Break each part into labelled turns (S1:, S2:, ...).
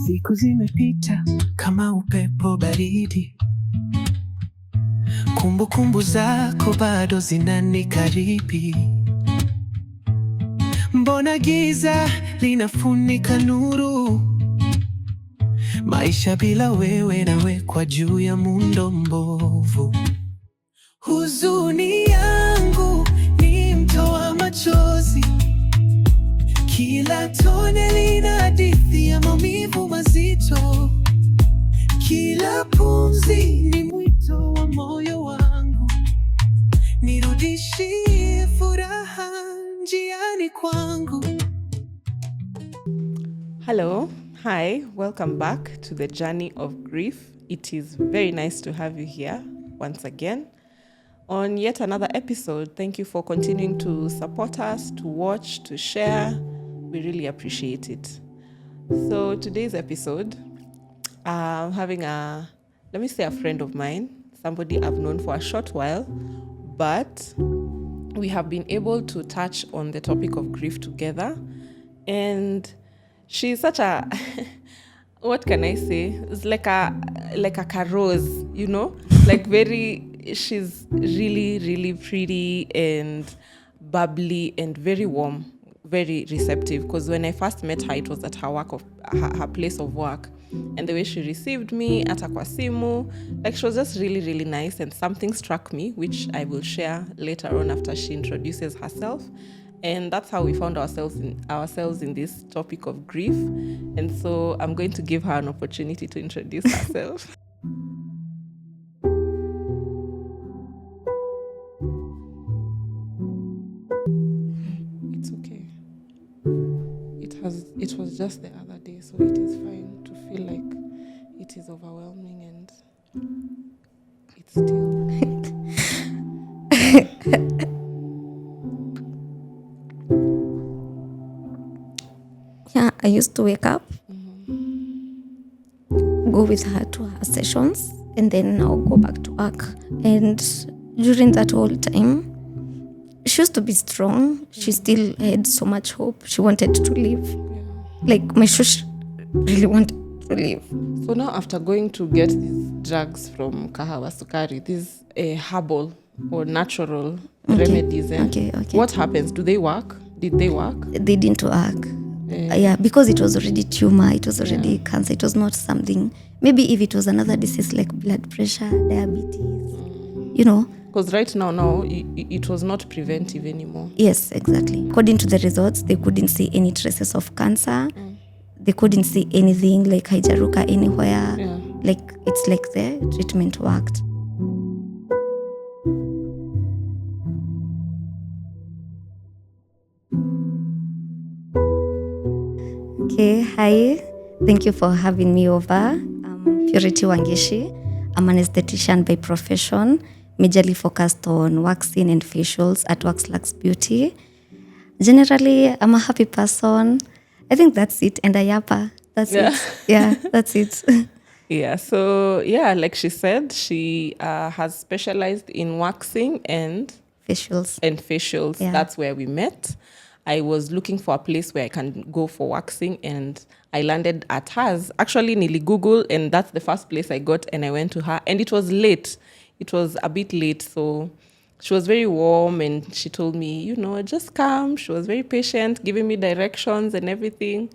S1: Siku zimepita kama upepo baridi, kumbukumbu zako bado zinanikaribi. Mbona giza linafunika nuru? Maisha bila wewe nawekwa juu ya muundo mbovu. Huzuni yangu ni mto wa machozi, kila tone lina hadithi ya maumivu mazito. Kila pumzi ni mwito wa moyo wangu, nirudishie furaha njiani kwangu.
S2: Hello, hi, welcome back to the journey of grief. It is very nice to have you here once again on yet another episode. Thank you for continuing to support us, to watch, to share. We really appreciate it. So today's episode, I'm having a friend of mine, somebody I've known for a short while, but we have been able to touch on the topic of grief together. And she's such a, what can I say? It's like a carose, you know? Like she's really, really pretty and bubbly and very warm, very receptive. Because when I first met her, it was at her place of work. And the way she received me at Akwasimu, like she was just really, really nice. And something struck me, which I will share later on after she introduces herself. And that's how we found ourselves in this topic of grief. And so I'm going to give her an opportunity to introduce herself. It's okay. It was just the other day, so it is fine to feel like it is overwhelming, and it's still.
S3: Yeah, I used to wake up, go with her to her sessions, and then I'll go back to work. And during that whole time, she used to be strong. She still had so much hope. She wanted to live.
S2: Yeah.
S3: Like, my shush really wanted to live.
S2: So now, after going to get these drugs from Kahawa Sukari, these herbal or natural remedies, what happens? Do they work? Did they work?
S3: They didn't work. Yeah, because it was already tumor, it was already cancer. It was not something, maybe if it was another disease like blood pressure, diabetes, you know.
S2: Because right now, it was not preventive anymore.
S3: Yes, exactly. According to the results, they couldn't see any traces of cancer. They couldn't see anything like haijaruka anywhere.
S2: Yeah.
S3: Like, it's like the treatment worked. Okay, hi. Thank you for having me over. I'm Purity Wangechi. I'm an esthetician by profession, majorly focused on waxing and facials at Waxlux Beauty. Generally, I'm a happy person. I think that's it. And a yapper. That's it. Yeah, that's it.
S2: Yeah, so like she said, she has specialized in waxing and
S3: facials. Yeah.
S2: That's where we met. I was looking for a place where I can go for waxing, and I landed at hers. Actually, nearly Google, and that's the first place I got, and I went to her. And it was late. It was a bit late, so she was very warm, and she told me, just come. She was very patient, giving me directions and everything.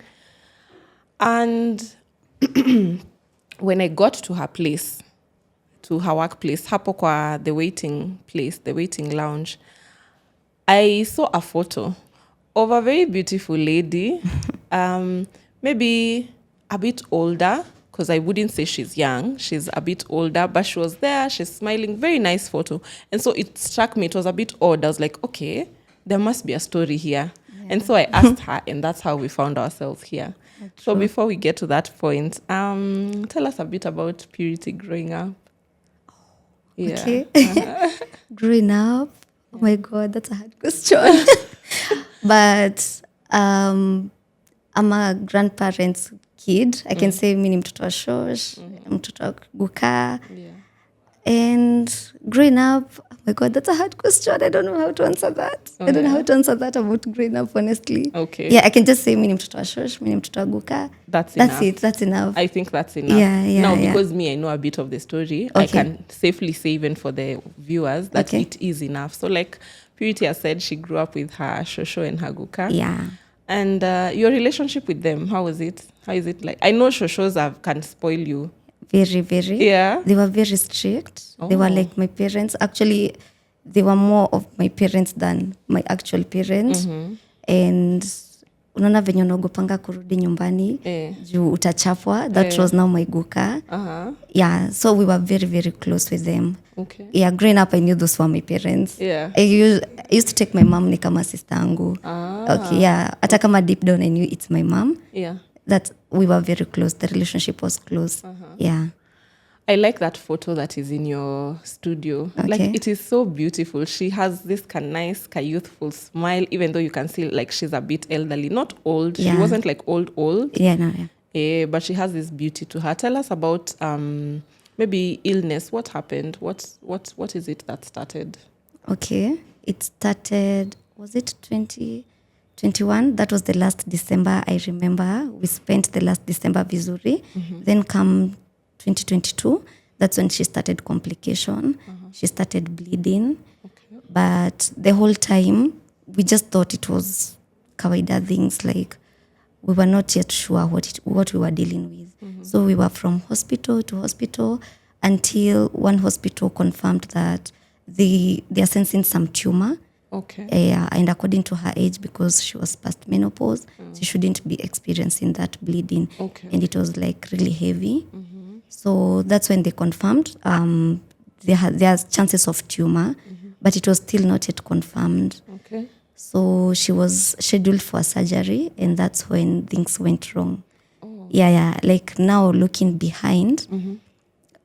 S2: And when I got to her place, to her workplace, hapo kwa the waiting place, the waiting lounge, I saw a photo of a very beautiful lady, maybe a bit older, because I wouldn't say she's young. She's a bit older, but she was there. She's smiling. Very nice photo. And so it struck me. It was a bit odd. I was like, okay, there must be a story here. Yeah. And so I asked her, and that's how we found ourselves here. So before we get to that point, tell us a bit about Purity growing up. Yeah.
S3: Okay. Growing up? Oh my God, that's a hard question. But I'm a grandparent's kid. I can say mimi ni mtoto wa shosh, mtoto wa guka. And growing up, oh my God, that's a hard question. I don't know how to answer that. I don't know how to answer that about growing up, honestly.
S2: Okay.
S3: Yeah, I can just say mimi ni mtoto wa shosh, mimi ni mtoto wa guka.
S2: That's
S3: That's
S2: enough.
S3: it. That's enough.
S2: I think that's enough.
S3: Yeah,
S2: now,
S3: yeah.
S2: because me, I know a bit of the story, I can safely say, even for the viewers, that it is enough. So, like Purity has said, she grew up with her shosho and her guka.
S3: Yeah.
S2: And your relationship with them, how was it? How is it like? I know shoshos can spoil you.
S3: Very, very.
S2: Yeah.
S3: They were very strict. They were like my parents. Actually, they were more of my parents than my actual parents. And unaona venye unaogopanga kurudi nyumbani juu utachapwa. That was now my guka. Yeah, so we were very, very close with them.
S2: Okay.
S3: Yeah, growing up, I knew those were my parents.
S2: Yeah.
S3: I used to take my mom ni kama sister yangu. Okay, yeah. Hata kama deep down I knew it's my mom.
S2: Yeah.
S3: That we were very close. The relationship was close. Yeah.
S2: I like that photo that is in your studio.
S3: Okay.
S2: Like, it is so beautiful. She has this nice, youthful smile, even though you can see like she's a bit elderly. Not old.
S3: Yeah.
S2: She wasn't like old.
S3: Yeah, no, yeah.
S2: But she has this beauty to her. Tell us about maybe illness. What happened? What is it that started?
S3: Okay. It started, was it 2021? That was the last December, I remember. We spent the last December vizuri. Then come 2022, that's when she started complication. She started bleeding. Okay. But the whole time, we just thought it was kawaida things, like we were not yet sure what we were dealing with. So we were from hospital to hospital until one hospital confirmed that they are sensing some tumor.
S2: Okay.
S3: And according to her age, because she was past menopause, she shouldn't be experiencing that bleeding.
S2: Okay.
S3: And it was like really heavy. So that's when they confirmed there are chances of tumor, but it was still not yet confirmed.
S2: Okay.
S3: So she was scheduled for surgery, and that's when things went wrong. Yeah. Like now looking behind,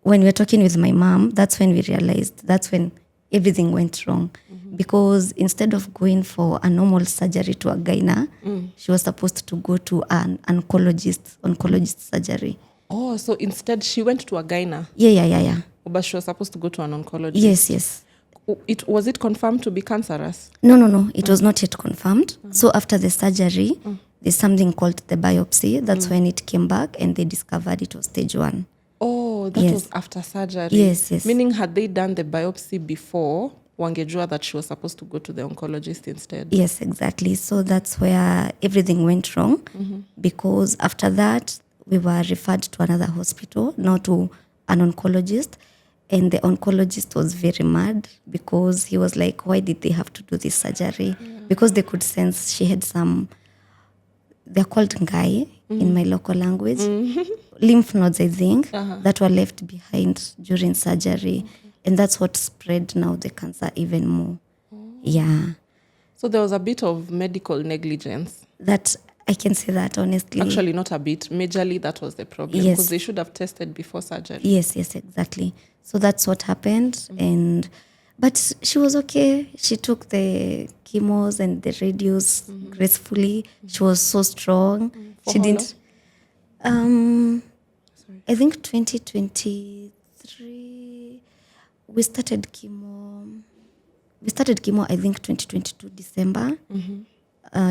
S3: when we were talking with my mom, that's when we realized that's when everything went wrong. Because instead of going for a normal surgery to a gyna, she was supposed to go to an oncologist surgery.
S2: Oh, so instead she went to a gyna.
S3: Yeah.
S2: But she was supposed to go to an oncologist.
S3: Yes.
S2: Was it confirmed to be cancerous?
S3: No. It was not yet confirmed. So after the surgery, there's something called the biopsy. That's when it came back and they discovered it was stage 1.
S2: Oh, that was after surgery.
S3: Yes.
S2: Meaning, had they done the biopsy before, wangejua that she was supposed to go to the oncologist instead?
S3: Yes, exactly. So that's where everything went wrong. Because after that, we were referred to another hospital, now to an oncologist. And the oncologist was very mad because he was like, why did they have to do this surgery? Because they could sense she had some, they're called ngai in my local language, lymph nodes, I think, that were left behind during surgery. And that's what spread now the cancer even more. Yeah.
S2: So there was a bit of medical negligence.
S3: That I can say that honestly.
S2: Actually, not a bit. Majorly, that was the problem.
S3: Yes.
S2: Because they should have tested before surgery.
S3: Yes, exactly. So that's what happened. But she was okay. She took the chemos and the radios gracefully. She was so strong.
S2: For
S3: she
S2: how
S3: didn't. I think 2023. We started chemo. I think 2022 December.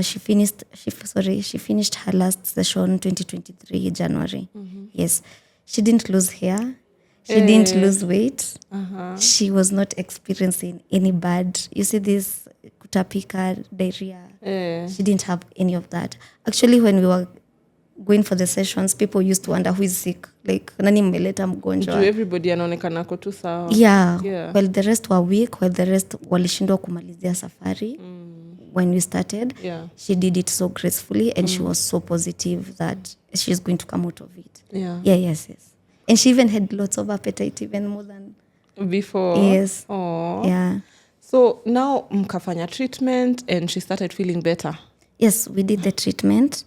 S3: She finished her last session 2023 January. Yes. She didn't lose hair. She didn't lose weight. She was not experiencing any bad, you see this kutapika, diarrhea. She didn't have any of that. Actually, when we were going for the sessions, people used to wonder who is sick. Like, nani mmeleta mgonjwa?
S2: Everybody anaonekana ko tu sawa.
S3: Yeah. Well, the rest were weak, while the rest walishindwa kumalizia safari. When we started, she did it so gracefully, and she was so positive that she's going to come out of it. Yes. And she even had lots of appetite, even more than
S2: before.
S3: Yes.
S2: Aww.
S3: Yeah.
S2: So now mkafanya treatment and she started feeling better.
S3: Yes, we did the treatment.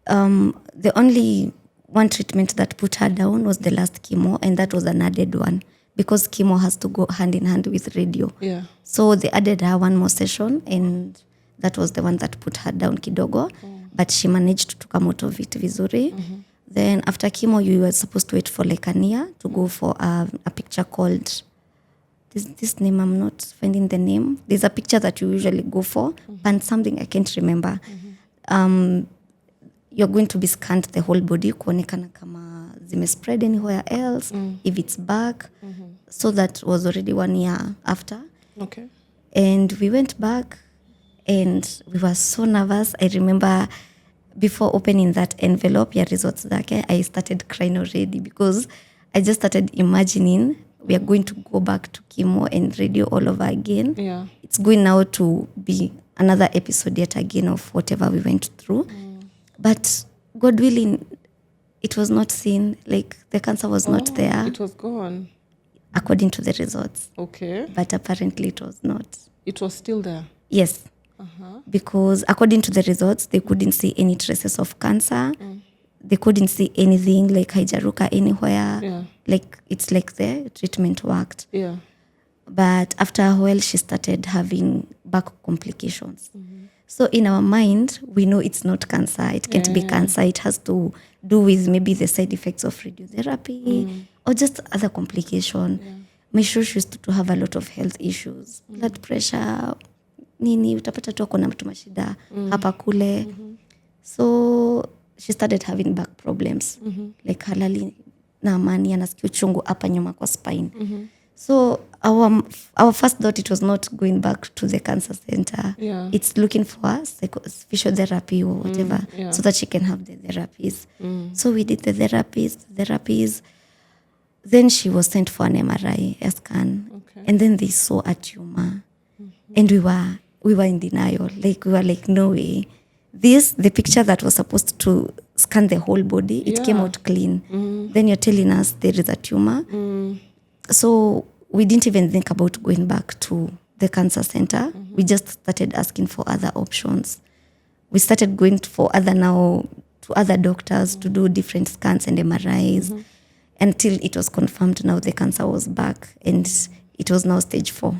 S3: The only one treatment that put her down was the last chemo, and that was an added one because chemo has to go hand in hand with radio.
S2: Yeah.
S3: So they added her one more session, and that was the one that put her down kidogo. But she managed to come out of it vizuri. Then after chemo, you were supposed to wait for like a year to go for a picture called, this name, I'm not finding the name. There's a picture that you usually go for, and something I can't remember. You're going to be scanned the whole body, kuonekana kama zime spread anywhere else, if it's back. So that was already 1 year after.
S2: Okay.
S3: And we went back and we were so nervous. I remember before opening that envelope, your results zake, I started crying already because I just started imagining we are going to go back to chemo and radio all over again.
S2: Yeah.
S3: It's going now to be another episode yet again of whatever we went through. But God willing, it was not seen. Like the cancer was not there.
S2: It was gone.
S3: According to the results.
S2: Okay.
S3: But apparently it was not.
S2: It was still there.
S3: Yes. Because according to the results, they couldn't see any traces of cancer. They couldn't see anything like haijaruka anywhere.
S2: Yeah.
S3: Like it's like the treatment worked.
S2: Yeah.
S3: But after a while, she started having back complications. So in our mind, we know it's not cancer. It can't be cancer. It has to do with maybe the side effects of radiotherapy or just other complication. My sure she used to have a lot of health issues, blood pressure, nini, utapata tu ako na mtu mashida, hapa kule. So she started having back problems, like halali na amani, anasikia uchungu hapa nyuma kwa spine. So our first thought, it was not going back to the cancer center.
S2: Yeah.
S3: It's looking for physiotherapy or whatever, so that she can have the therapies. So we did the therapies. Then she was sent for an MRI, a scan.
S2: Okay.
S3: And then they saw a tumor. And we were in denial. Like, we were like, no way. The picture that was supposed to scan the whole body, it came out clean. Then you're telling us there is a tumor. So we didn't even think about going back to the cancer center. We just started asking for other options. We started going to other doctors to do different scans and MRIs until it was confirmed now the cancer was back and it was now stage 4.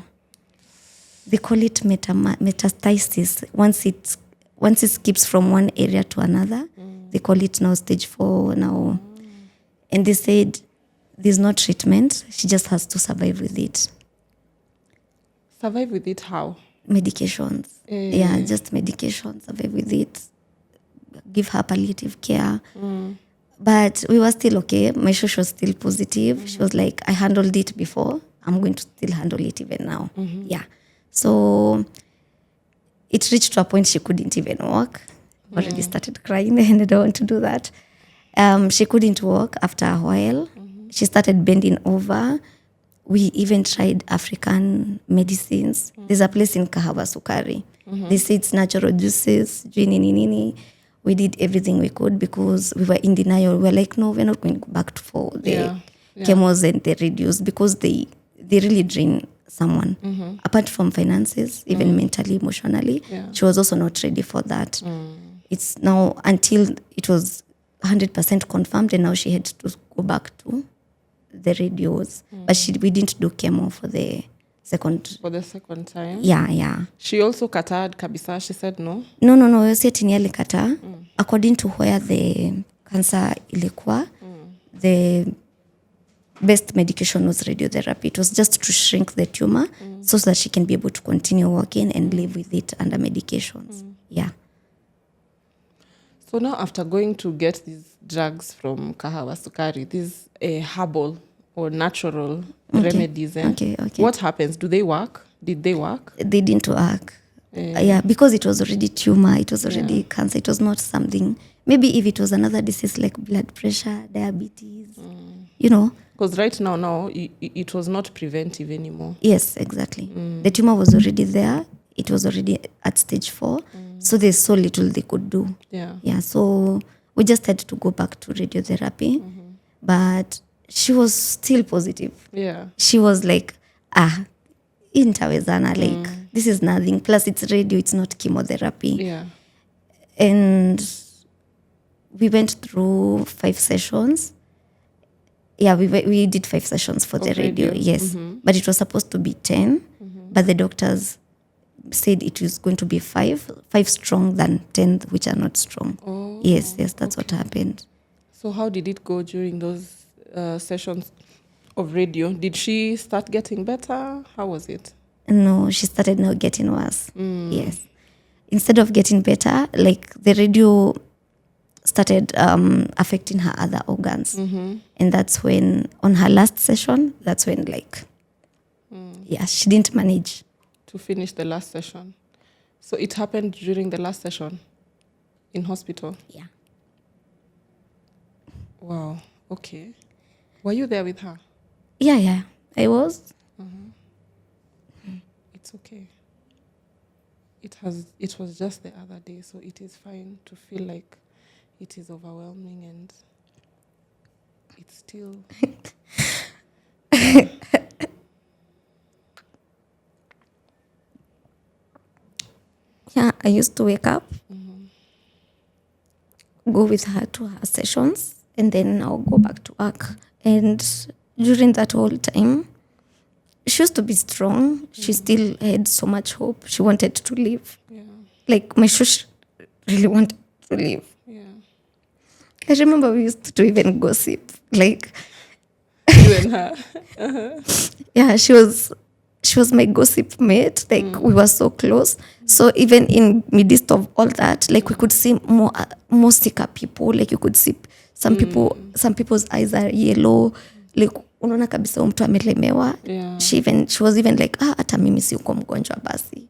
S3: They call it metastasis. Once it skips from one area to another, they call it now stage 4 now. And they said there's no treatment. She just has to survive with it.
S2: Survive with it how?
S3: Medications. Yeah, just medications. Survive with it. Give her palliative care. But we were still okay. My she was still positive. She was like, I handled it before. I'm going to still handle it even now. Yeah. So it reached to a point she couldn't even walk. Already started crying and I don't want to do that. She couldn't walk after a while. She started bending over. We even tried African medicines. There's a place in Kahawa Sukari. They say it's natural juices, nini. We did everything we could because we were in denial. We were like, no, we're not going back for the chemos and the radios because they really drain someone. Apart from finances, even mentally, emotionally, she was also not ready for that. It's now until it was 100% confirmed and now she had to go back to the radios. But we didn't do chemo for the second.
S2: For the second time?
S3: Yeah.
S2: She also kataa kabisa. She said no?
S3: No. Si ati ni alikataa. According to where the cancer ilikuwa, the best medication was radiotherapy. It was just to shrink the tumor so that she can be able to continue working and live with it under medications. Yeah.
S2: So now after going to get these drugs from Kahawa Sukari, these herbal or natural remedies,
S3: Okay.
S2: What happens? Do they work? Did they work?
S3: They didn't work. Yeah, because it was already tumor, it was already cancer. It was not something, maybe if it was another disease like blood pressure, diabetes,
S2: Because right now, it was not preventive anymore.
S3: Yes, exactly. The tumor was already there. It was already at stage 4. So there's so little they could do. Yeah. So we just had to go back to radiotherapy. But she was still positive.
S2: Yeah.
S3: She was like, intawezana, like, this is nothing. Plus it's radio, it's not chemotherapy.
S2: Yeah.
S3: And we went through 5 sessions. Yeah, we did 5 sessions for the radio. Yes. But it was supposed to be 10. But the doctors said it was going to be 5 strong than 10 which are not strong. Yes, that's what happened.
S2: So how did it go during those sessions of radio? Did she start getting better? How was it?
S3: No, she started now getting worse. Yes. Instead of getting better, like the radio started affecting her other organs. And that's when, on her last session, that's when she didn't manage
S2: to finish the last session. So it happened during the last session in hospital?
S3: Yeah.
S2: Wow. Okay. Were you there with her?
S3: Yeah, I was.
S2: It's okay. It was just the other day, so it is fine to feel like it is overwhelming, and it's still
S3: Yeah, I used to wake up, go with her to her sessions, and then I'll go back to work. And during that whole time, she used to be strong. She still had so much hope. She wanted to live.
S2: Yeah.
S3: Like, my shush really wanted to live.
S2: Yeah.
S3: I remember we used to even gossip. Like,
S2: You and her.
S3: yeah, she was my gossip mate. Like, we were so close. So even in midst of all that, like, we could see more sicker people. Like, you could see some people's eyes are yellow. Like, unaona kabisa mtu amelemewa.
S2: Yeah.
S3: She was even like, hata mimi si uko mgonjwa basi.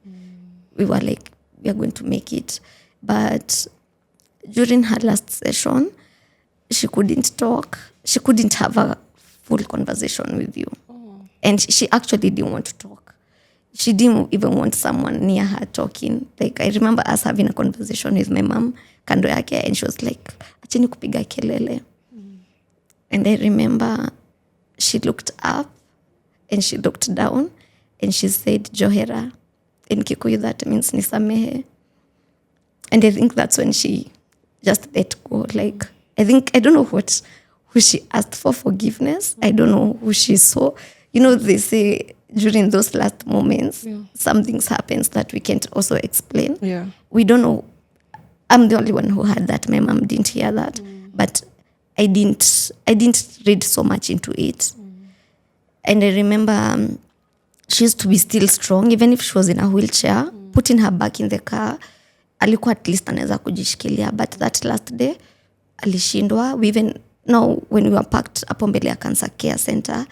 S3: We were like, we are going to make it. But during her last session, she couldn't talk. She couldn't have a full conversation with you. And she actually didn't want to talk. She didn't even want someone near her talking. Like, I remember us having a conversation with my mom, kando yake, and she was like, acheni kupiga kelele. And I remember she looked up and she looked down and she said, Johera. In Kikuyu, that means nisamehe. And I think that's when she just let go. Like, I don't know who she asked for forgiveness. I don't know who she saw. You know, they say during those last moments, some things happens that we can't also explain.
S2: Yeah.
S3: We don't know. I'm the only one who heard that. My mom didn't hear that. But I didn't read so much into it. And I remember she used to be still strong, even if she was in a wheelchair, putting her back in the car. Alikuwa at least anaweza kujishikilia. But that last day, alishindwa. We even now, when we were packed hapo mbele ya cancer care center,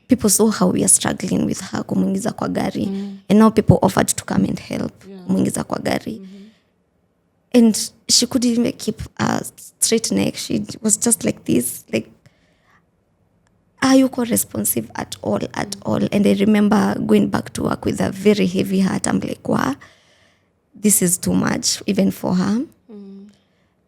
S3: people saw how we are struggling with her, kumuingiza kwa gari. And now people offered to come and help, kumuingiza kwa gari. And she couldn't even keep a straight neck. She was just like this, like, ayuko responsive at all. And I remember going back to work with a very heavy heart. I'm like, wow, this is too much, even for her.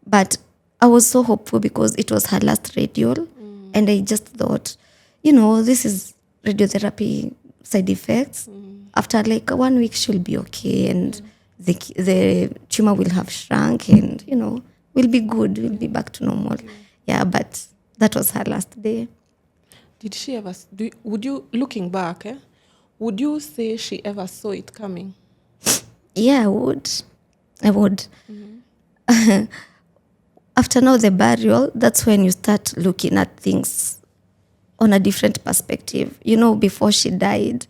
S3: But I was so hopeful because it was her last radial. And I just thought, this is radiotherapy side effects. After like 1 week, she'll be okay. And the tumor will have shrunk and, we'll be good. We'll be back to normal. Yeah, but that was her last day.
S2: Did she ever, would you, looking back, would you say she ever saw it coming?
S3: Yeah, I would. After now the burial, that's when you start looking at things on a different perspective. Before she died,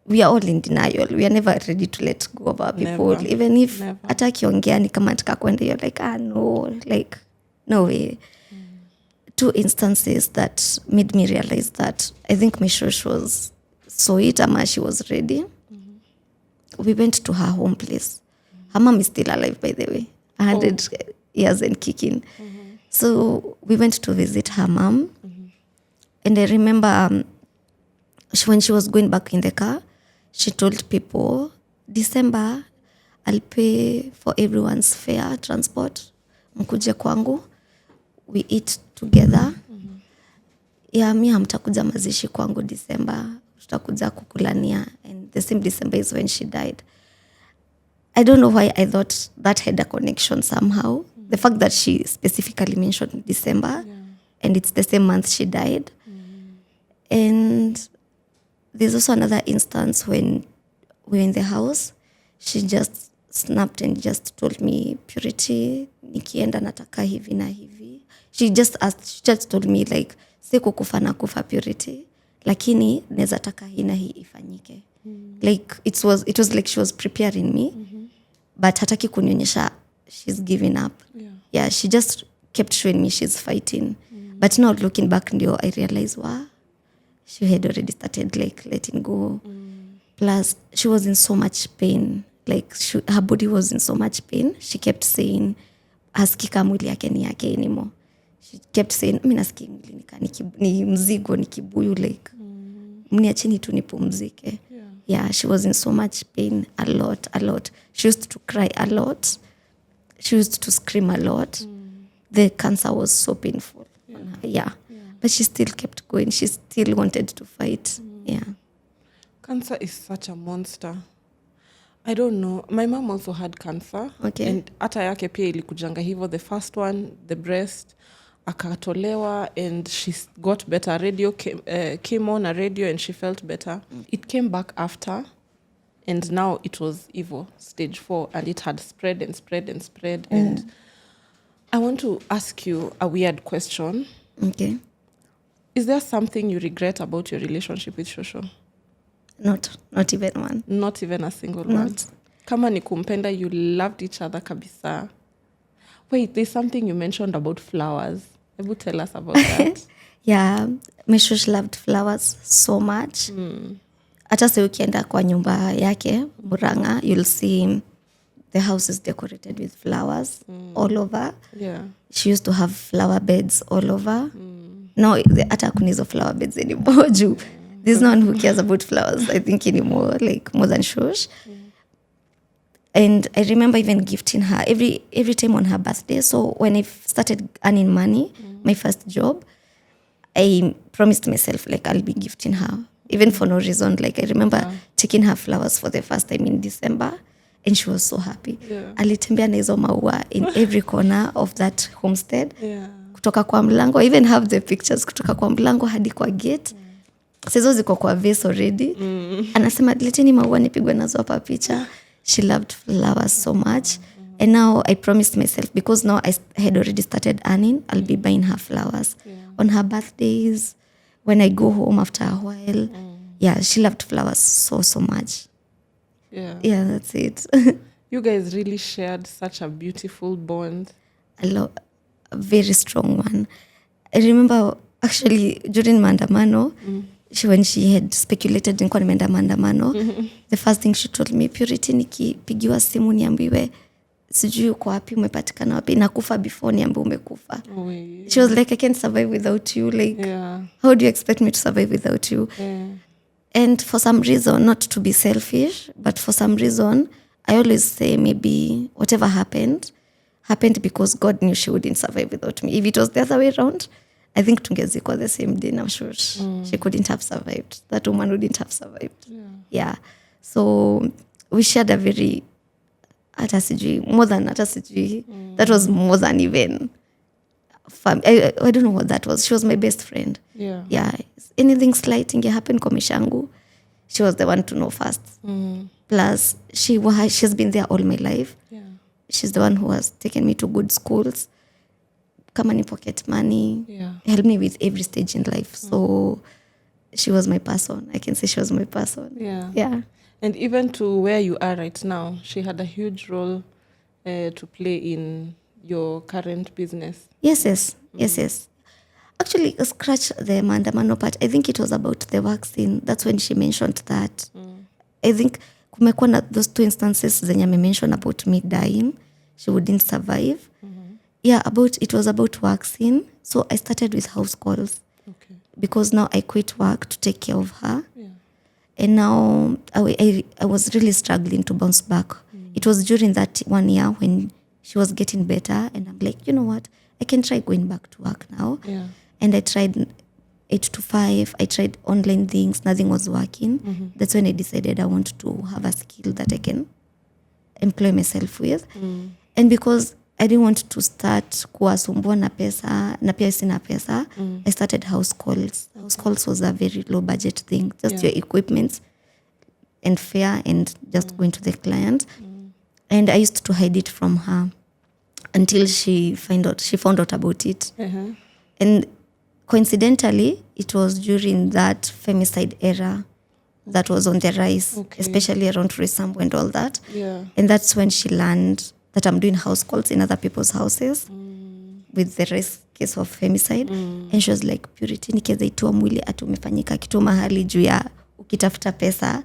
S3: we are all in denial. We are never ready to let go of our people.
S2: Never.
S3: Even if hata akiongea ni kama nataka kwenda, you're like, no, like, no way. 2 instances that made me realize that I think my shush saw it, ama she was ready. We went to her home place. Her mom is still alive, by the way, 100 years and kicking. So we went to visit her mom. And I remember when she was going back in the car, she told people, December, I'll pay for everyone's fare, transport. Mkuje kwangu. We eat together. Yeah, mi hamtakuja mazishi kwangu December. Tutakuja kukulania. And the same December is when she died. I don't know why I thought that had a connection somehow. The fact that she specifically mentioned December, and it's the same month she died. And there's also another instance when we were in the house. She just snapped and just told me, Purity, nikienda nataka hivi na hivi. She just told me like siku kufa na kufa Purity, lakini neza taka hii na hii ifanyike. Like it was like she was preparing me, but hataki kunionyesha she's giving up. Yeah, she just kept showing me she's fighting. But now looking back ndio I realized, wow, she had already started like letting go. Plus she was in so much pain. Like her body was in so much pain. She kept saying askika mwili yake ni yake anymore. She kept saying mimi nasikia mwili ni mzigo, ni kibuyu, like mniacheni tu nipumzike. Yeah, she was in so much pain, a lot. She used to cry a lot. She used to scream a lot. The cancer was so painful on her. Yeah. But she still kept going. She still wanted to fight. Yeah.
S2: Cancer is such a monster. I don't know. My mom also had cancer.
S3: Okay.
S2: And hata yake pia ilikujanga hivyo. The first one, the breast, akatolewa, and she got better. Radio came on a radio and she felt better. It came back after, and now it was evil, stage 4, and it had spread and spread and spread. And I want to ask you a weird question.
S3: Okay.
S2: Is there something you regret about your relationship with Shosho?
S3: Not even one.
S2: Not even a single one. Kama ni kumpenda, you loved each other kabisa. Wait, there's something you mentioned about flowers. Ebu tell us about that.
S3: Yeah, Mishush loved flowers so much. Hata sasa ukienda kwa nyumba yake Murang'a, you'll see the house is decorated with flowers all over.
S2: Yeah.
S3: She used to have flower beds all over. No, hata kunizo flower beds anymore. There's no one who cares about flowers, I think, anymore, like more than Shush. And I remember even gifting her every time on her birthday. So when I started earning money, my first job, I promised myself like I'll be gifting her, even for no reason. Like I remember taking her flowers for the first time in December, and she was so happy. Alitembea na hizo maua in every corner of that homestead. Kutoka kwa mlango, I even have the pictures, kutoka kwa mlango hadi kwa gate. Sizo ziko kwa vase already. Anasema leteni maua nipigwe nazo hapa picha. She loved flowers so much. And now I promised myself, because now I had already started earning, I'll be buying her flowers. On her birthdays, when I go home after a while. Yeah, she loved flowers so much. Yeah, that's it.
S2: You guys really shared such a beautiful bond.
S3: A very strong one. I remember actually during maandamano, when she had speculated nilikuwa nimeenda maandamano, the first thing she told me, Purity, nikipigiwa simu niambiwe sijui uko wapi, umepatikana wapi, nakufa before niambiwe umekufa. She was like, I can't survive without you. Like, how do you expect me to survive without you? And for some reason, not to be selfish, but for some reason, I always say maybe whatever happened because God knew she wouldn't survive without me. If it was the other way around, I think tungezikwa the same day. I'm sure she couldn't have survived. That woman wouldn't have survived. Yeah. So we shared a very that was more than even I don't know what that was. She was my best friend. Yeah. Anything slight happen kwa mishangu, she was the one to know first. Plus she's been there all my life. She's the one who has taken me to good schools. Kama ni pocket money, helped me with every stage in life. So she was my person. I can say she was my person. Yeah.
S2: And even to where you are right now, she had a huge role to play in your current business. Yes.
S3: Actually, scratch the maandamano part. I think it was about the vaccine. That's when she mentioned that. I think kumekuwa na those 2 instances zenye ame mention about me dying. She wouldn't survive. Yeah, it was about vaccine. So I started with house calls.
S2: Okay. Because
S3: now I quit work to take care of her. And now I was really struggling to bounce back. It was during that 1 year when she was getting better. And I'm like, you know what? I can try going back to work now. And I tried 8 to 5. I tried online things. Nothing was working. That's when I decided I want to have a skill that I can employ myself with. And because I didn't want to start kuwasumbua na pesa, na pia sina pesa, I started house calls. House calls was a very low budget thing. Just your equipment and fare and just going to the client. And I used to hide it from her. until she found out about it. And coincidentally, it was during that femicide era that was on the rise, especially around Resambu and all that.
S2: Yeah.
S3: And that's when she learned that I'm doing house calls in other people's houses with the rise case of femicide. And she was like, Purity, nikiweza itoa mwili ati umefanyika kitu mahali juu ya ukitafuta pesa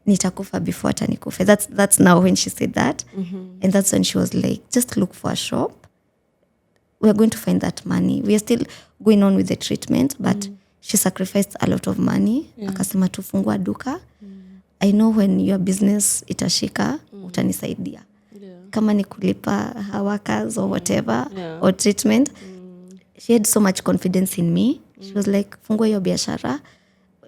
S3: nitakufa before hata nikufe. That's now when she said that. And that's when she was like, just look for a shop. We are going to find that money. We are still going on with the treatment, but she sacrificed a lot of money. Akasema tufungua duka. I know when your business itashika, utanisaidia. Kama ni kulipa workers or whatever, or treatment. She had so much confidence in me. She was like, fungua hiyo biashara.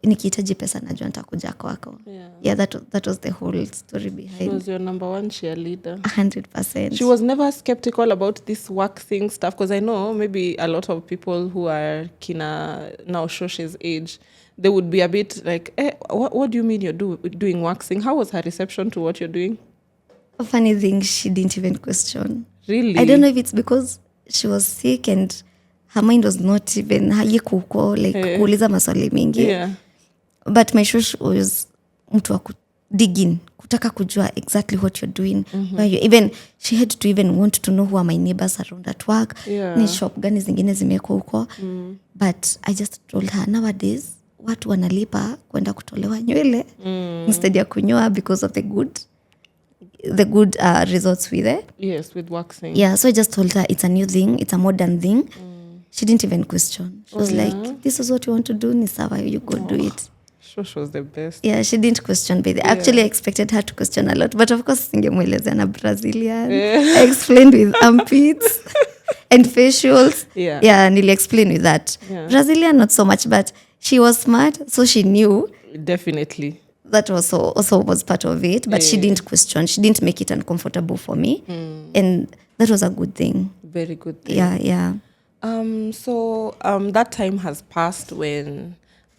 S3: Nikihitaji pesa najua nitakuja kwako. Yeah, that was the whole story behind.
S2: She was your number one cheerleader.
S3: 100%.
S2: She was never skeptical about this waxing stuff, because I know maybe a lot of people who are kina now Shoshe's age, they would be a bit like, what do you mean you're doing waxing? How was her reception to what you're doing?
S3: A funny thing, she didn't even question.
S2: Really?
S3: I don't know if it's because she was sick and her mind was not even hayekuko like kuuliza maswali mingi.
S2: Yeah.
S3: But my shush was mtu wa dig in, kutaka kujua exactly what you're doing. Even she had to even want to know who are my neighbors around at work. Ni shop gani zingine zimeko huko. But I just told her, nowadays watu wanalipa kwenda kutolewa nywele instead ya kunyoa because of the good results with it.
S2: Yes, with waxing.
S3: Yeah, so I just told her it's a new thing, it's a modern thing. She didn't even question. She was like, this is what you want to do, ni sawa, you go do it.
S2: Shosh was the best.
S3: Yeah, she didn't question. Actually, I expected her to question a lot. But of course, singemwelezea na Brazilian. I explained with armpits and facials. Yeah, nili explain with that. Brazilian, not so much, but she was smart, so she knew.
S2: Definitely.
S3: That also was part of it. But she didn't question. She didn't make it uncomfortable for me. And that was a good thing.
S2: Very good thing.
S3: Yeah.
S2: So that time has passed when...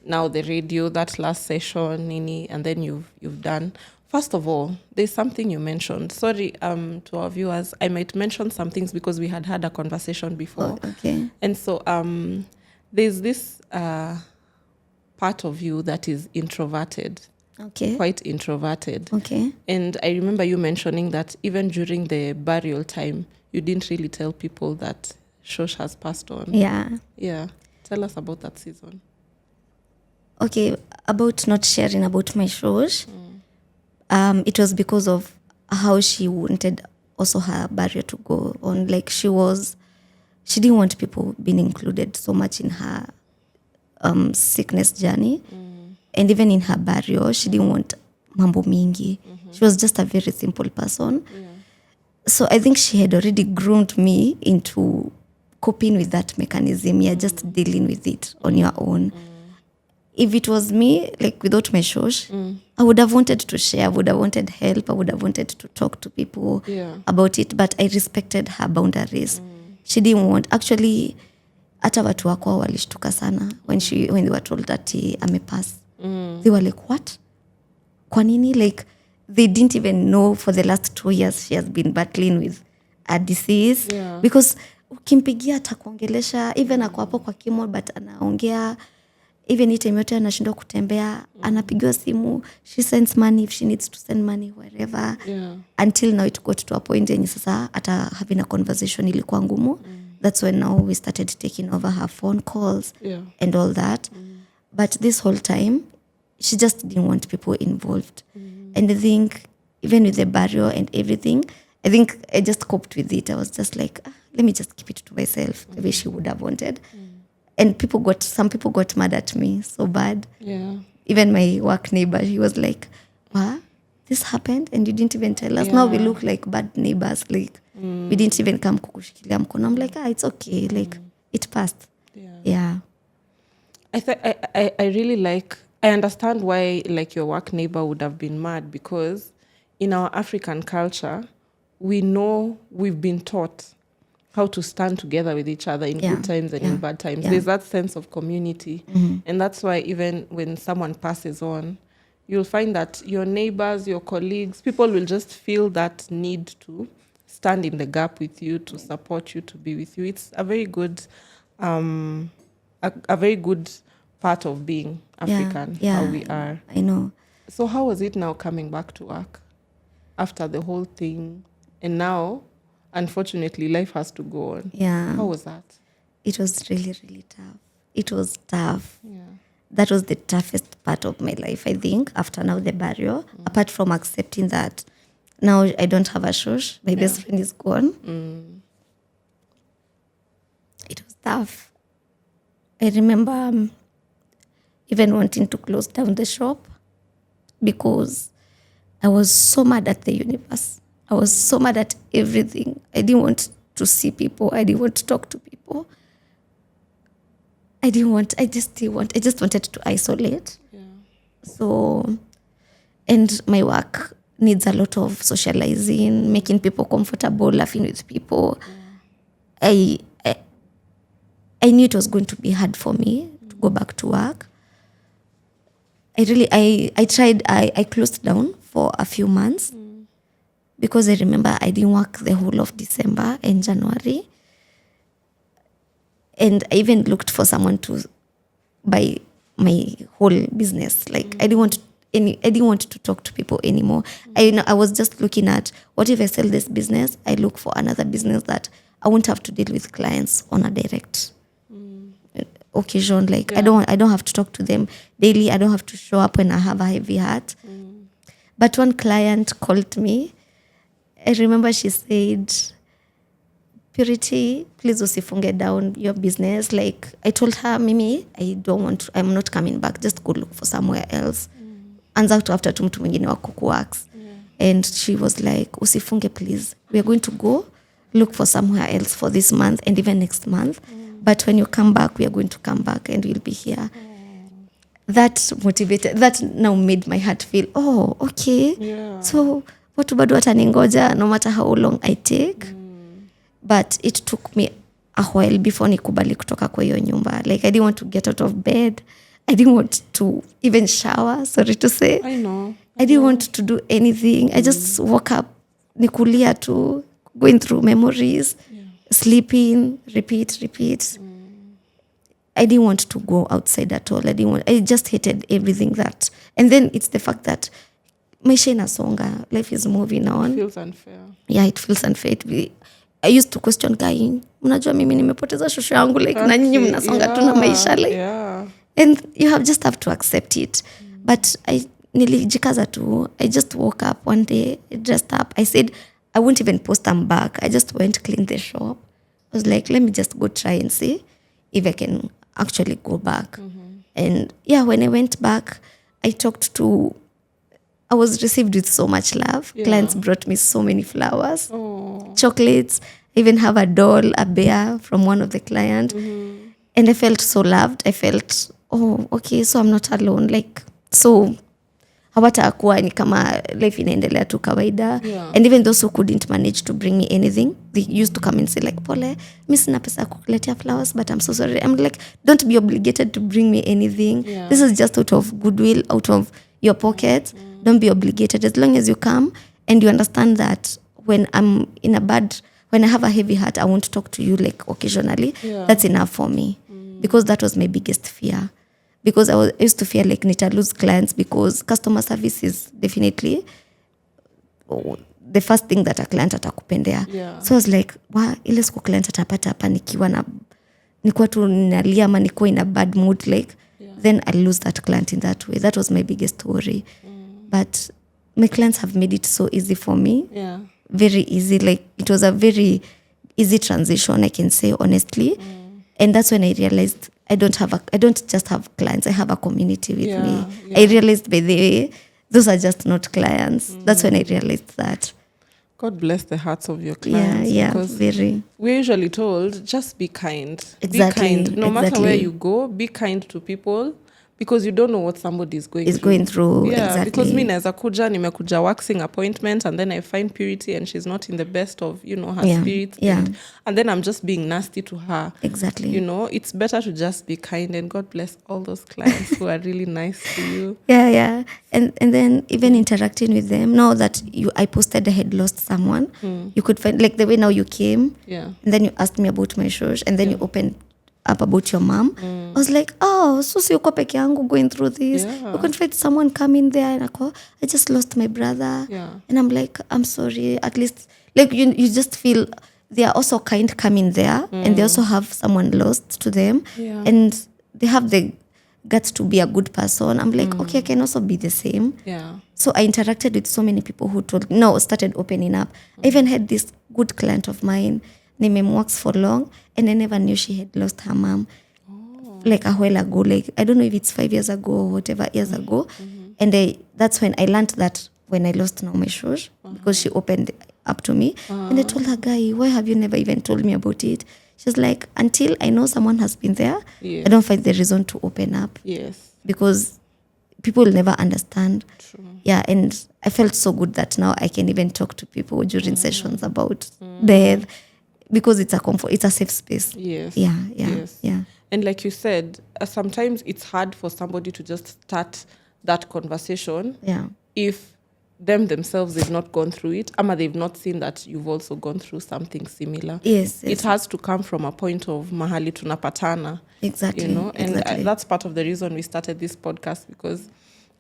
S2: Now the radio, that last session, Nini, and then you've done. First of all, there's something you mentioned. Sorry, to our viewers, I might mention some things because we had a conversation before.
S3: Oh, okay.
S2: And so there's this part of you that is introverted.
S3: Okay.
S2: Quite introverted.
S3: Okay.
S2: And I remember you mentioning that even during the burial time, you didn't really tell people that Shosh has passed on. Yeah. Tell us about that season.
S3: Okay, about not sharing about my shows, it was because of how she wanted also her burial to go on. Like she didn't want people being included so much in her sickness journey. And even in her burial, she didn't want mambo mingi. She was just a very simple person. So I think she had already groomed me into coping with that mechanism. You're just dealing with it on your own. If it was me, like without my shosh, I would have wanted to share, I would have wanted help, I would have wanted to talk to people about it, but I respected her boundaries. She didn't want, actually, hata watu wako walishtuka sana when they were told that amepass. They were like, what? Kwa nini? Like, they didn't even know for the last 2 years she has been battling with a disease. Because ukimpigia atakuongelesha, even ako hapo kwa kimo, but anaongea, even hii time yote anashindwa kutembea, anapigiwa simu, she sends money if she needs to send money wherever. Until now it got to a point yenye sasa hata having a conversation ilikuwa ngumu. That's when now we started taking over her phone calls and all that. But this whole time, she just didn't want people involved. And I think even with the burial and everything, I think I just coped with it. I was just like, let me just keep it to myself the way she would have wanted. And some people got mad at me so bad. Even my work neighbor, he was like, what? This happened and you didn't even tell us? Now we look like bad neighbors. Like, we didn't even come kukushikilia mkono. I'm like, it's okay. Like, it passed. Yeah.
S2: I really I understand why like your work neighbor would have been mad, because in our African culture, we know we've been taught how to stand together with each other in good times and in bad times. There's that sense of community. And that's why even when someone passes on, you'll find that your neighbors, your colleagues, people will just feel that need to stand in the gap with you, to support you, to be with you. It's a very good, a very good part of being African, how we are.
S3: I know.
S2: So how was it now coming back to work after the whole thing? And now, unfortunately, life has to go on.
S3: Yeah.
S2: How was that?
S3: It was really, really tough. It was tough.
S2: Yeah.
S3: That was the toughest part of my life, I think, after now the burial, apart from accepting that now I don't have a shush, my best friend is gone. It was tough. I remember even wanting to close down the shop because I was so mad at the universe. I was so mad at everything. I didn't want to see people. I didn't want to talk to people. I just wanted to isolate. Yeah. So, and my work needs a lot of socializing, making people comfortable, laughing with people. Yeah. I knew it was going to be hard for me to go back to work. I closed down for a few months because I remember I didn't work the whole of December and January. And I even looked for someone to buy my whole business. Like I didn't want to talk to people anymore. I was just looking at, what if I sell this business? I look for another business that I won't have to deal with clients on a direct occasion. Like I don't have to talk to them daily. I don't have to show up when I have a heavy heart. But one client called me. I remember she said, Purity, please usifunge down your business. Like I told her, Mimi, I'm not coming back. Just go look for somewhere else. Anza kutafuta tu mtu mwingine wa kukuworks. And she was like, usifunge please. We are going to go look for somewhere else for this month and even next month. But when you come back, we are going to come back and we'll be here. That now made my heart feel, oh, okay. Yeah. So watu bado wataningoja no matter how long I take. But it took me a while before nikubali kutoka kwa hiyo nyumba. Like I didn't want to get out of bed. I didn't want to even shower, sorry to say.
S2: I know.
S3: I didn't want to do anything. I just woke up, nikulia tu, going through memories, sleeping, repeat. I didn't want to go outside at all. I just hated everything that. And then it's the fact that maisha inasonga, life is moving on.
S2: It feels unfair.
S3: Yeah, it feels unfair. I used to question guy, unajua mimi nimepoteza shosho yangu, like na nyinyi mnasonga tu na maisha, like. Yeah. And you have to accept it. But nilijikaza tu. I just woke up one day, dressed up. I said, I won't even post I'm back. I just went clean the shop. I was like, let me just go try and see if I can actually go back. And yeah, when I went back, I was received with so much love. Yeah. Clients brought me so many flowers, chocolates. I even have a doll, a bear from one of the clients. And I felt so loved. I felt, oh, okay, so I'm not alone. Like, so hawatakuwa ni kama life inaendelea tu kawaida. Yeah. And even those who couldn't manage to bring me anything, they used to come and say like, pole, mi sina pesa kukuletea flowers, but I'm so sorry. I'm like, don't be obligated to bring me anything. Yeah. This is just out of goodwill, out of your pocket. Don't be obligated. As long as you come and you understand that when when I have a heavy heart, I won't talk to you like occasionally. Yeah. That's enough for me. Because that was my biggest fear. Because I used to fear like nita lose clients, because customer service is definitely the first thing that a client atakupendea. Yeah. So I was like, ile siku client atapata hapa nikiwa tu nalia ama nikiwa in a bad mood, like, then I lose that client in that way. That was my biggest worry. But my clients have made it so easy for me. Yeah. Very easy. Like it was a very easy transition, I can say honestly. And that's when I realized I don't just have clients, I have a community with me. Yeah. I realized by the way, those are just not clients. That's when I realized that.
S2: God bless the hearts of your clients.
S3: Yeah, very.
S2: We're usually told, just be kind.
S3: Exactly.
S2: Be kind. No matter where you go, be kind to people. because you don't know what somebody is going
S3: through.
S2: Yeah,
S3: exactly.
S2: because mi naeza kuja nimekuja waxing appointment and then I find Purity and she's not in the best of, her spirits. And then I'm just being nasty to her.
S3: Exactly.
S2: It's better to just be kind, and God bless all those clients who are really nice to you.
S3: Yeah. And then even interacting with them, now that I posted I had lost someone, you could find, like the way now you came, and then you asked me about my shosh, and then you opened up about your mom. I was like, oh, so uko peke yangu going through this. You can find someone coming there and I just lost my brother. And I'm like, I'm sorry. At least, like, you just feel they are also kind coming there, and they also have someone lost to them, and they have the guts to be a good person. I'm like, okay, I can also be the same. So I interacted with so many people who started opening up. I even had this good client of mine, works for long, and I never knew she had lost her mom like a while ago, like I don't know if it's 5 years ago or whatever years ago. And that's when I learned that when I lost my shosh, because she opened up to me, and I told her, guy, why have you never even told me about it? She's like, until I know someone has been there, I don't find the reason to open up. Because people will never understand.
S2: True.
S3: Yeah, and I felt so good that now I can even talk to people during sessions about death, because it's a safe space. Yeah.
S2: And like you said, sometimes it's hard for somebody to just start that conversation if themselves they've not gone through it, or they've not seen that you've also gone through something similar.
S3: Yes.
S2: It has to come from a point of mahali tunapatana.
S3: Exactly.
S2: And that's part of the reason we started this podcast, because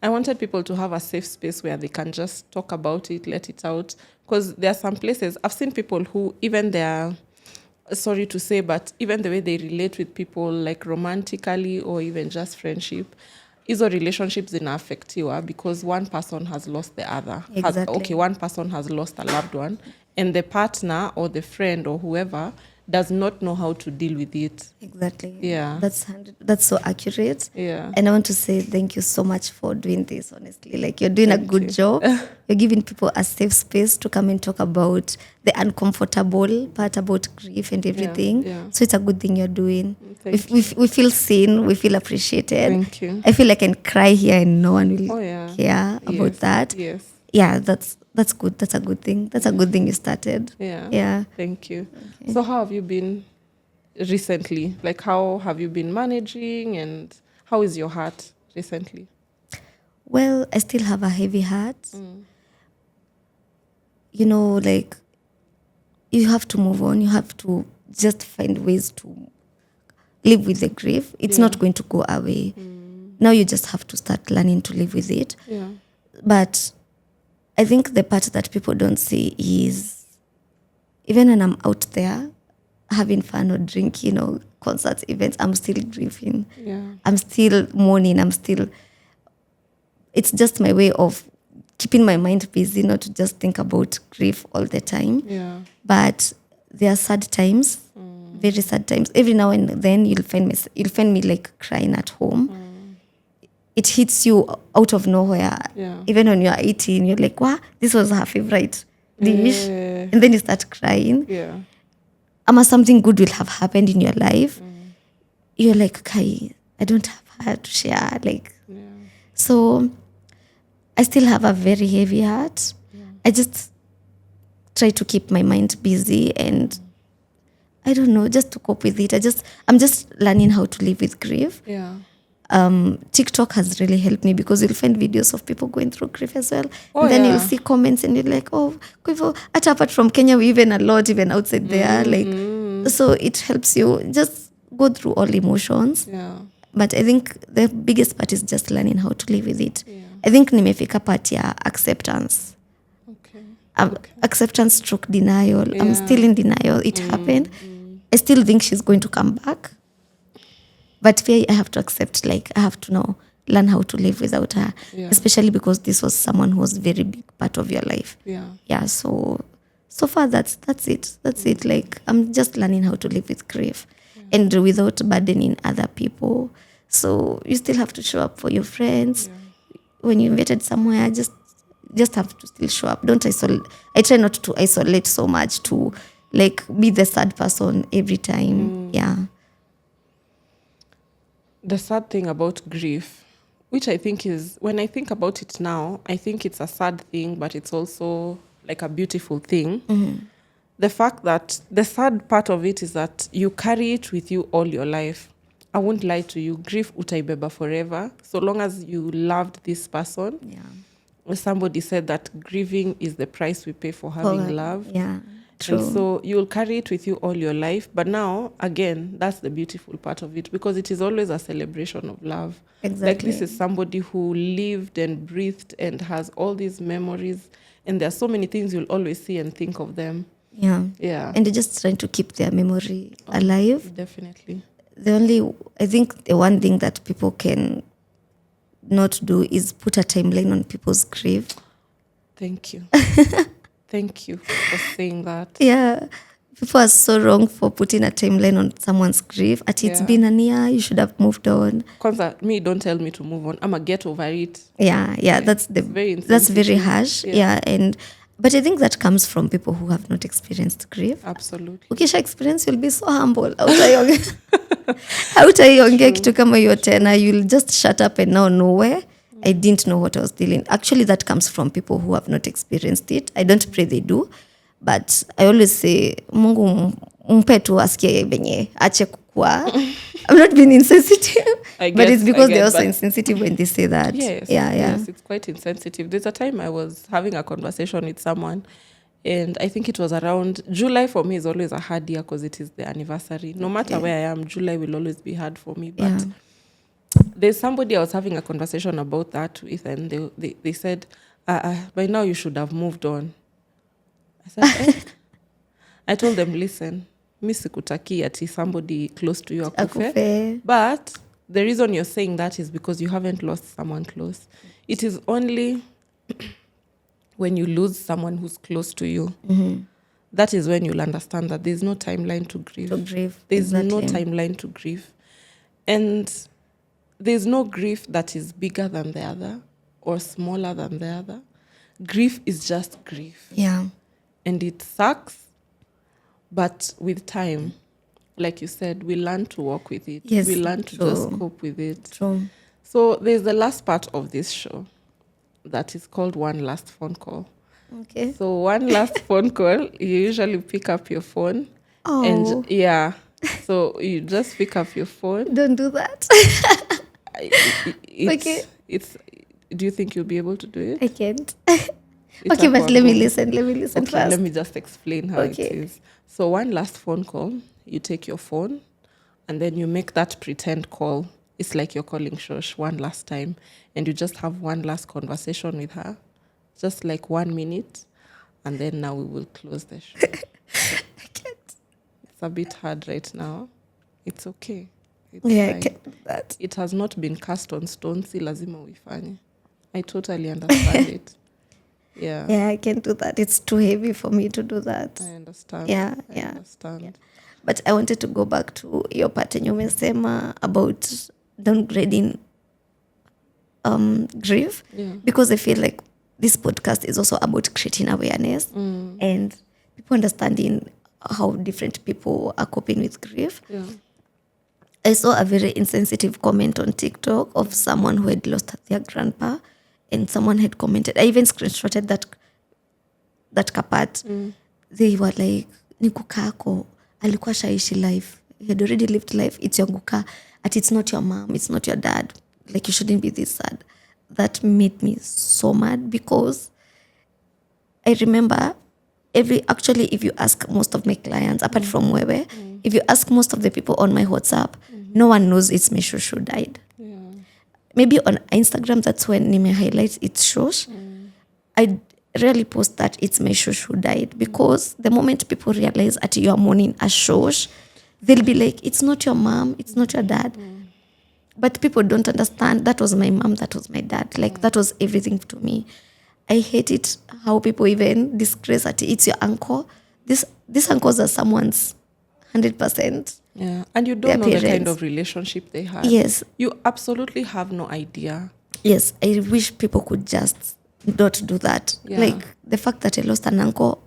S2: I wanted people to have a safe space where they can just talk about it, let it out. Because there are some places, I've seen people who, even sorry to say, but even the way they relate with people, like romantically or even just friendship, hizo relationships zina-affectiwa because one person has lost the other.
S3: Exactly.
S2: One person has lost a loved one, and the partner or the friend or whoever does not know how to deal with it.
S3: Exactly.
S2: Yeah.
S3: That's so accurate.
S2: Yeah.
S3: And I want to say thank you so much for doing this, honestly. Like, you're doing a good job. You're giving people a safe space to come and talk about the uncomfortable part about grief and everything.
S2: Yeah.
S3: So it's a good thing you're doing.
S2: Thank
S3: We feel seen. We feel appreciated.
S2: Thank you.
S3: I feel like I can cry here and no one will care about
S2: Yes.
S3: that.
S2: Yes.
S3: Yeah, that's good. That's a good thing. That's a good thing you started.
S2: Yeah. Thank you. Okay. So how have you been recently? Like, how have you been managing, and how is your heart recently?
S3: Well, I still have a heavy heart. Like, you have to move on. You have to just find ways to live with the grief. It's not going to go away. Now you just have to start learning to live with it.
S2: Yeah.
S3: But I think the part that people don't see is, even when I'm out there having fun or drinking or concerts, events, I'm still grieving.
S2: Yeah.
S3: I'm still mourning. It's just my way of keeping my mind busy, not to just think about grief all the time.
S2: Yeah.
S3: But there are sad times, very sad times. Every now and then you'll find me like crying at home. It hits you out of nowhere.
S2: Yeah.
S3: Even when you're 18, you're like, wow, this was her favorite dish.
S2: Yeah.
S3: And then you start crying.
S2: Yeah.
S3: Something good will have happened in your life. You're like, Kai, I don't have her to share. So I still have a very heavy heart. I just try to keep my mind busy, and I don't know, just to cope with it. I'm just learning how to live with grief.
S2: Yeah.
S3: TikTok has really helped me, because you'll find videos of people going through grief as well. And then you'll see comments and you're like, oh, apart from Kenya, we even a lot, even outside there. So it helps you just go through all emotions.
S2: Yeah.
S3: But I think the biggest part is just learning how to live with it.
S2: Yeah.
S3: I think nimefika part ya acceptance.
S2: Okay.
S3: Acceptance stroke denial. I'm still in denial. It happened. I still think she's going to come back. But I have to accept, I have to learn how to live without her.
S2: Yeah.
S3: Especially because this was someone who was a very big part of your life.
S2: Yeah.
S3: So far that's it. That's it. I'm just learning how to live with grief and without burdening other people. So you still have to show up for your friends. When you're invited somewhere, just have to still show up. Don't isolate. I try not to isolate so much to be the sad person every time. Yeah.
S2: The sad thing about grief which I think is, when I think about it now, I think it's a sad thing, but it's also like a beautiful thing. The fact that the sad part of it is that you carry it with you all your life. I won't lie to you, grief utaibeba forever. So long as you loved this person.
S3: Yeah.
S2: Somebody said that grieving is the price we pay for having love.
S3: Yeah. True.
S2: And so you'll carry it with you all your life. But now, again, that's the beautiful part of it, because it is always a celebration of love.
S3: Exactly.
S2: Like, this is somebody who lived and breathed and has all these memories. And there are so many things you'll always see and think of them.
S3: Yeah.
S2: Yeah.
S3: And they're just trying to keep their memory alive.
S2: Definitely.
S3: I think the one thing that people can not do is put a timeline on people's grief.
S2: Thank you. Thank you for saying that.
S3: Yeah. People are so wrong for putting a timeline on someone's grief. It's been a year, you should have moved on.
S2: Kwanza, don't tell me to move on. I'ma get over it.
S3: Yeah. That's very harsh. Yeah. But I think that comes from people who have not experienced grief.
S2: Absolutely.
S3: Ukisha experience, you'll be so humble. Hautaiongea kitu kama hiyo tena. You'll just shut up and now nowhere. I didn't know what I was dealing. Actually, that comes from people who have not experienced it. I don't pray they do. But I always say, Mungu mpe tu asikie benye, ache kukua. I'm not being insensitive. But it's because they're also insensitive when they say that.
S2: Yes, yes, it's quite insensitive. There's a time I was having a conversation with someone, and I think it was around July. For me is always a hard year because it is the anniversary. No matter where I am, July will always be hard for me. But there's somebody I was having a conversation about that with, and they said, by now you should have moved on. I said, I told them, listen, mi sikutaki ati somebody close to you akufe. But the reason you're saying that is because you haven't lost someone close. It is only when you lose someone who's close to you, that is when you'll understand that there's no timeline to grieve. There's no timeline to grieve. And there's no grief that is bigger than the other or smaller than the other. Grief is just grief.
S3: Yeah.
S2: And it sucks, but with time, like you said, we learn to walk with it.
S3: Yes,
S2: we learn to just cope with it.
S3: True.
S2: So there's the last part of this show that is called One Last Phone Call.
S3: Okay.
S2: So one last phone call, you usually pick up your phone.
S3: Oh.
S2: And so you just pick up your phone.
S3: Don't do that.
S2: Do you think you'll be able to do it?
S3: I can't. Okay, but let me listen first.
S2: Let me just explain how it is. So one last phone call, you take your phone and then you make that pretend call. It's like you're calling Shosh one last time, and you just have one last conversation with her, just like 1 minute, and then now we will close the show.
S3: I can't.
S2: It's a bit hard right now. It's okay. It's
S3: fine.
S2: I can't do that. It has not been cast on stone. Si lazima uifanye. I totally understand it. Yeah.
S3: Yeah, I can't do that. It's too heavy for me to do that.
S2: I understand.
S3: Yeah.
S2: I understand. Yeah.
S3: But I wanted to go back to your part and you umesema about downgrading grief.
S2: Yeah.
S3: Because I feel like this podcast is also about creating awareness and people understanding how different people are coping with grief.
S2: Yeah.
S3: I saw a very insensitive comment on TikTok of someone who had lost their grandpa, and someone had commented. I even screenshotted that part. They were like, "Ni kukako, alikuwa shaishi life. He had already lived life. It's your kuka. And it's not your mom. It's not your dad. Like, you shouldn't be this sad." That made me so mad because I remember if you ask most of my clients, apart from Wewe, if you ask most of the people on my WhatsApp, no one knows it's my shushu died. Yeah. Maybe on Instagram, that's when Nime highlights it's shush. I rarely post that it's my shushu died because the moment people realize that you are mourning a shush, they'll be like, it's not your mom, it's not your dad. But people don't understand that was my mom, that was my dad. Like, that was everything to me. I hate it how people even disgrace that it's your uncle. These uncles are someone's 100%.
S2: Yeah, and you don't know the kind of relationship they have.
S3: Yes.
S2: You absolutely have no idea.
S3: Yes, I wish people could just not do that.
S2: Yeah.
S3: Like, the fact that I lost an uncle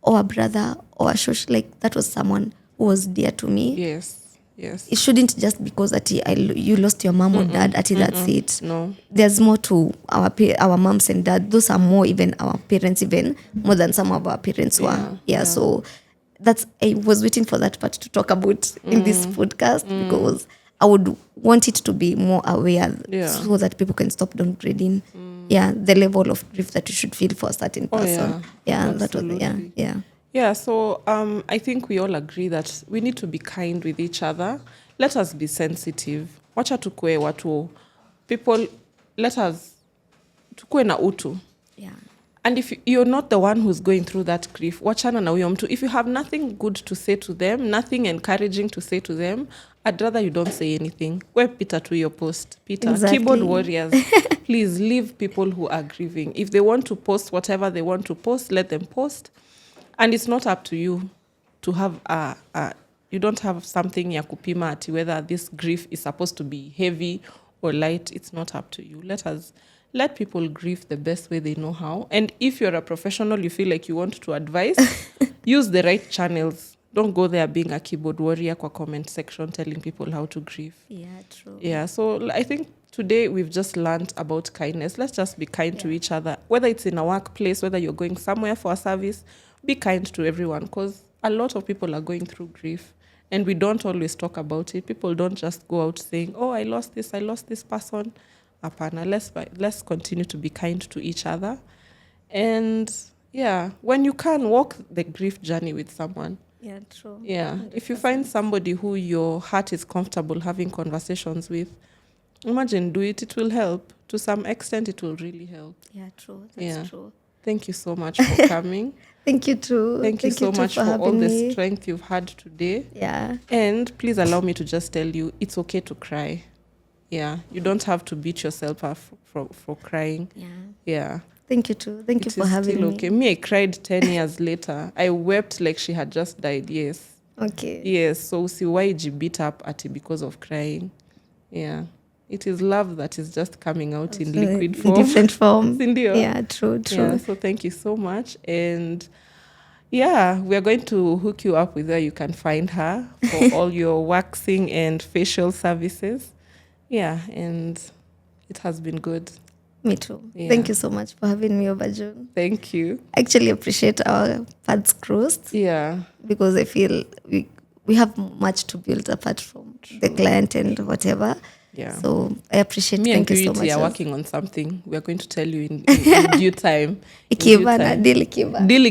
S3: or a brother or a shush, like, that was someone who was dear to me.
S2: Yes. Yes.
S3: It shouldn't just because you lost your mom or dad, that's it.
S2: No.
S3: There's more to our moms and dad. Those are more even our parents, even more than some of our parents were. Yeah. So I was waiting for that part to talk about in this podcast because I would want it to be more aware so that people can stop downgrading. Yeah, the level of grief that you should feel for a certain person.
S2: Absolutely.
S3: That was.
S2: Yeah, so I think we all agree that we need to be kind with each other. Let us be sensitive. Wacha tukue watu. People, let us tukue na utu.
S3: Yeah.
S2: And if you're not the one who's going through that grief, wachana na huyo mtu. If you have nothing good to say to them, nothing encouraging to say to them, I'd rather you don't say anything. We Peter to your post. Peter,
S3: exactly.
S2: Keyboard warriors, please leave people who are grieving. If they want to post whatever they want to post, let them post. And it's not up to you to have you don't have something ya kupima ati whether this grief is supposed to be heavy or light. It's not up to you. Let people grieve the best way they know how. And if you're a professional, you feel like you want to advise, use the right channels. Don't go there being a keyboard warrior kwa comment section telling people how to grieve.
S3: Yeah, true.
S2: Yeah, so I think today we've just learned about kindness. Let's just be kind to each other. Whether it's in a workplace, whether you're going somewhere for a service, be kind to everyone because a lot of people are going through grief and we don't always talk about it. People don't just go out saying, oh, I lost this person. Apana, let's continue to be kind to each other. And yeah, when you can, walk the grief journey with someone.
S3: Yeah, true.
S2: Yeah,
S3: 100%.
S2: if you find somebody who your heart is comfortable having conversations with, imagine, do it. It will help. To some extent, it will really help.
S3: Yeah, true. That's true.
S2: Thank you so much for coming.
S3: Thank you too.
S2: Thank you so much for all the strength you've had today.
S3: Yeah.
S2: And please allow me to just tell you, it's okay to cry. Yeah, you don't have to beat yourself up for crying.
S3: Yeah.
S2: Yeah.
S3: Thank you too. Thank you for having me.
S2: Okay. Me, I cried 10 years later. I wept like she had just died. Yes.
S3: Okay.
S2: Yes. So see why you beat up at it because of crying. Yeah. It is love that is just coming out in liquid form.
S3: In different forms.
S2: Yeah,
S3: true.
S2: Yeah, so thank you so much. And yeah, we are going to hook you up with where you can find her for all your waxing and facial services. Yeah, and it has been good.
S3: Me too.
S2: Yeah.
S3: Thank you so much for having me over, June.
S2: Thank you.
S3: I actually appreciate our paths crossed.
S2: Yeah.
S3: Because I feel we have much to build apart from the client and whatever.
S2: Yeah.
S3: So I appreciate.
S2: Me
S3: thank
S2: and
S3: you so much.
S2: We are working on something. We are going to tell you in due time. Dili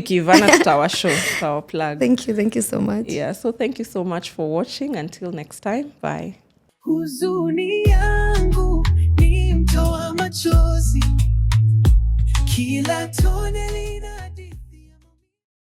S2: Kivana to our show, to our plug.
S3: Thank you so much.
S2: Yeah, so thank you so much for watching. Until next time, bye.
S1: Huzuni yangu ni mto wa machozi, kila tone